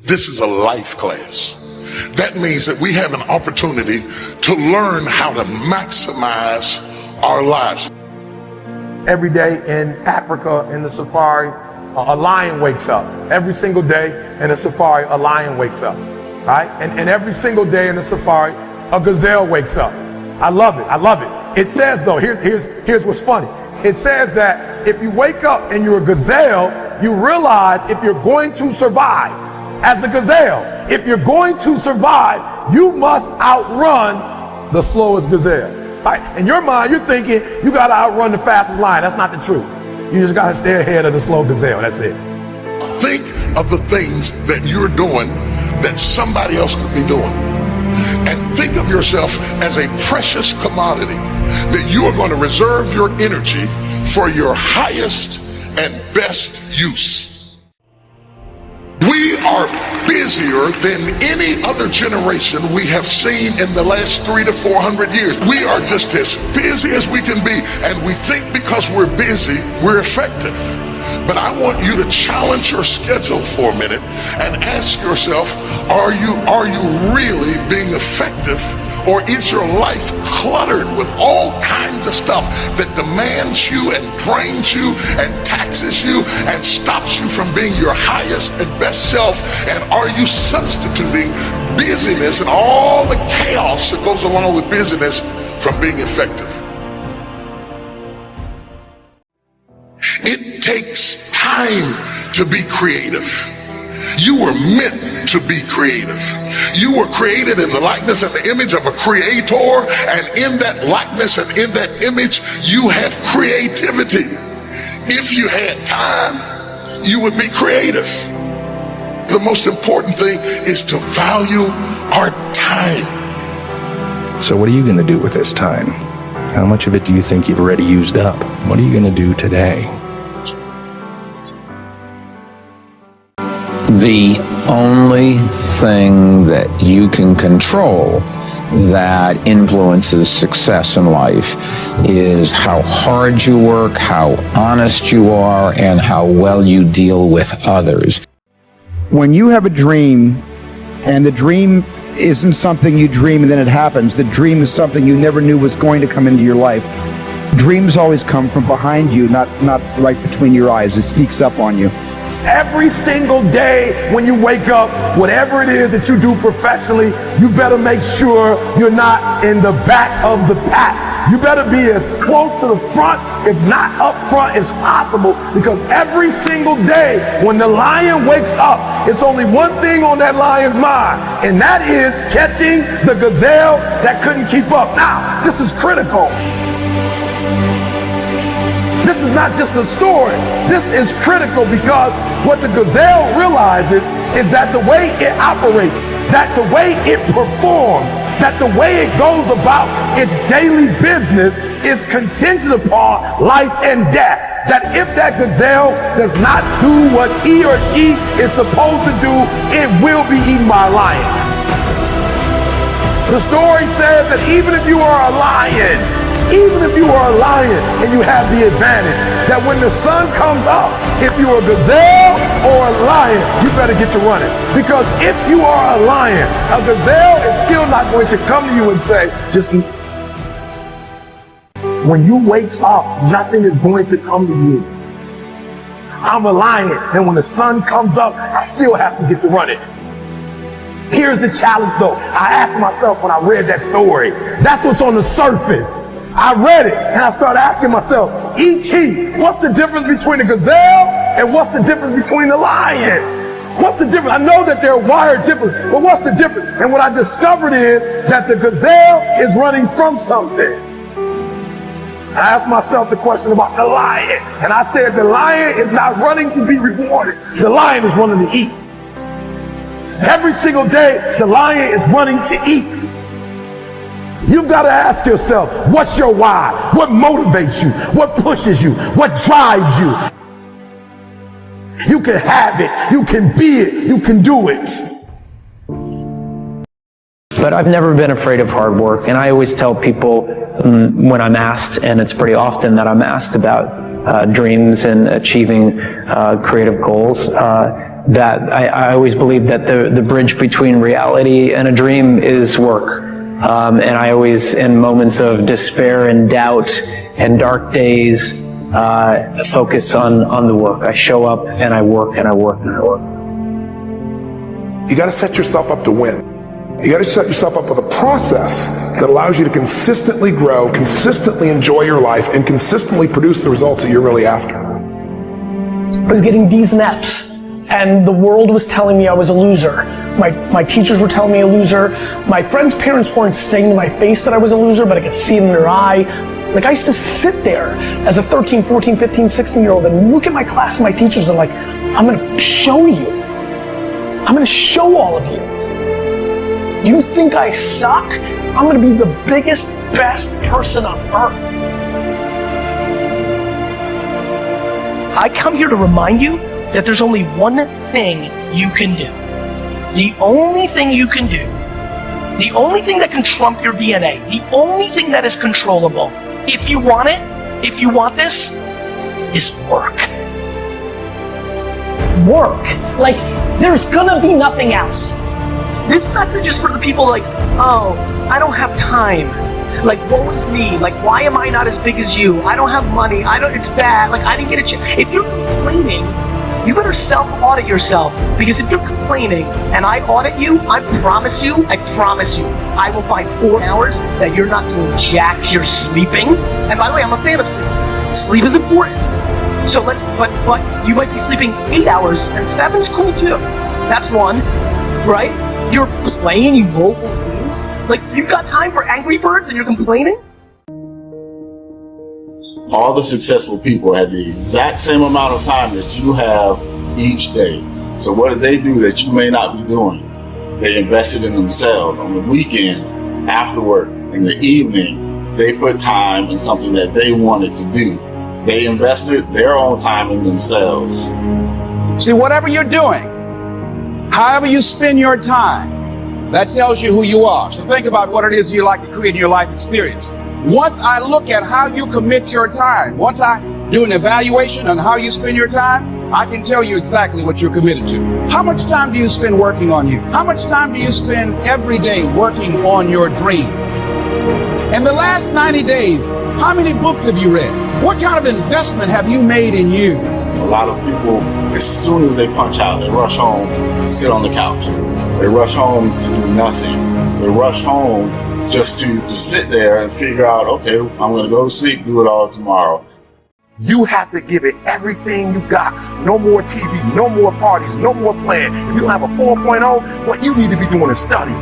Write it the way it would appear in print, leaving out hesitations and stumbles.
This is a life class. That means that we have an opportunity to learn how to maximize our lives. Every day in Africa, in the safari, a lion wakes up. Every single day in the safari, a lion wakes up, right? And every single day in the safari, a gazelle wakes up. I love it, I love it. It says though, here's what's funny. It says that if you wake up and you're a gazelle, you realize if you're going to survive as a gazelle, if you're going to survive, you must outrun the slowest gazelle. Right? In your mind, you're thinking you got to outrun the fastest lion. That's not the truth. You just got to stay ahead of the slow gazelle. That's it. Think of the things that you're doing that somebody else could be doing. And think of yourself as a precious commodity that you are going to reserve your energy for your highest and best use. We are busier than any other generation we have seen in the last 300 to 400 years. We are just as busy as we can be, and we think because we're busy, we're effective. But I want you to challenge your schedule for a minute and ask yourself, are you really being effective? Or is your life cluttered with all kinds of stuff that demands you and drains you and taxes you and stops you from being your highest and best self? And are you substituting busyness and all the chaos that goes along with busyness from being effective? It takes time to be creative. You were meant to be creative. You were created in the likeness and the image of a creator, and in that likeness and in that image, you have creativity. If you had time, you would be creative. The most important thing is to value our time. So what are you going to do with this time? How much of it do you think you've already used up? What are you going to do today? The only thing that you can control that influences success in life is how hard you work, how honest you are, and how well you deal with others. When you have a dream, and the dream isn't something you dream and then it happens, the dream is something you never knew was going to come into your life. Dreams always come from behind you, not right between your eyes. It sneaks up on you. Every single day when you wake up, whatever it is that you do professionally, you better make sure you're not in the back of the pack. You better be as close to the front, if not up front, as possible, because every single day when the lion wakes up, it's only one thing on that lion's mind, and that is catching the gazelle that couldn't keep up. Now, this is critical. This is not just a story. This is critical because what the gazelle realizes is that the way it operates, that the way it performs, that the way it goes about its daily business is contingent upon life and death. That if that gazelle does not do what he or she is supposed to do, it will be eaten by a lion. The story says that even if you are a lion, and you have the advantage, that when the sun comes up, if you're a gazelle or a lion, you better get to running. Because if you are a lion, a gazelle is still not going to come to you and say, just eat. When you wake up, nothing is going to come to you. I'm a lion, and when the sun comes up, I still have to get to running. Here's the challenge though. I asked myself when I read that story, that's what's on the surface. I read it and I started asking myself, E.T., what's the difference between a gazelle and what's the difference between the lion? What's the difference? I know that they're wired different, but what's the difference? And what I discovered is that the gazelle is running from something. I asked myself the question about the lion, and I said the lion is not running to be rewarded. The lion is running to eat. Every single day, the lion is running to eat. You've got to ask yourself, what's your why? What motivates you? What pushes you? What drives you? You can have it. You can be it. You can do it. But I've never been afraid of hard work, and I always tell people when I'm asked, and it's pretty often that I'm asked about dreams and achieving creative goals, that I always believe that the bridge between reality and a dream is work. And I always, in moments of despair and doubt and dark days, focus on the work. I show up and I work and I work and I work. You got to set yourself up to win. You got to set yourself up with a process that allows you to consistently grow, consistently enjoy your life, and consistently produce the results that you're really after. I was getting D's and F's, and the world was telling me I was a loser. My teachers were telling me a loser. My friends' parents weren't saying to my face that I was a loser, but I could see it in their eye. Like, I used to sit there as a 13, 14, 15, 16-year-old and look at my class and my teachers and like, I'm gonna show you. I'm gonna show all of you. You think I suck? I'm gonna be the biggest, best person on earth. I come here to remind you that there's only one thing you can do. The only thing you can do. The only thing that can trump your DNA. The only thing that is controllable. If you want it, if you want this, is work. Work. Like, there's gonna be nothing else. This message is for the people like, oh, I don't have time. Like, woe is me. Like, why am I not as big as you? I don't have money. It's bad. Like, I didn't get a chance. If you're complaining, you better self-audit yourself. Because if you're complaining and I audit you, I promise you, I will find 4 hours that you're not doing jack, you're sleeping. And by the way, I'm a fan of sleep. Sleep is important. So but you might be sleeping 8 hours and 7's cool too. That's one, right? You're playing mobile games? Like, you've got time for Angry Birds and you're complaining? All the successful people have the exact same amount of time that you have each day. So what did they do that you may not be doing? They invested in themselves. On the weekends, after work, in the evening, they put time in something that they wanted to do. They invested their own time in themselves. See, whatever you're doing, however you spend your time, that tells you who you are. So think about what it is you like to create in your life experience. Once I look at how you commit your time, once I do an evaluation on how you spend your time, I can tell you exactly what you're committed to. How much time do you spend working on you? How much time do you spend every day working on your dream? In the last 90 days, how many books have you read? What kind of investment have you made in you? A lot of people, as soon as they punch out, they rush home to sit on the couch. They rush home to do nothing. They rush home just to sit there and figure out, okay, I'm going to go to sleep, do it all tomorrow. You have to give it everything you got. No more TV, no more parties, no more playing. If you don't have a 4.0, what you need to be doing is studying.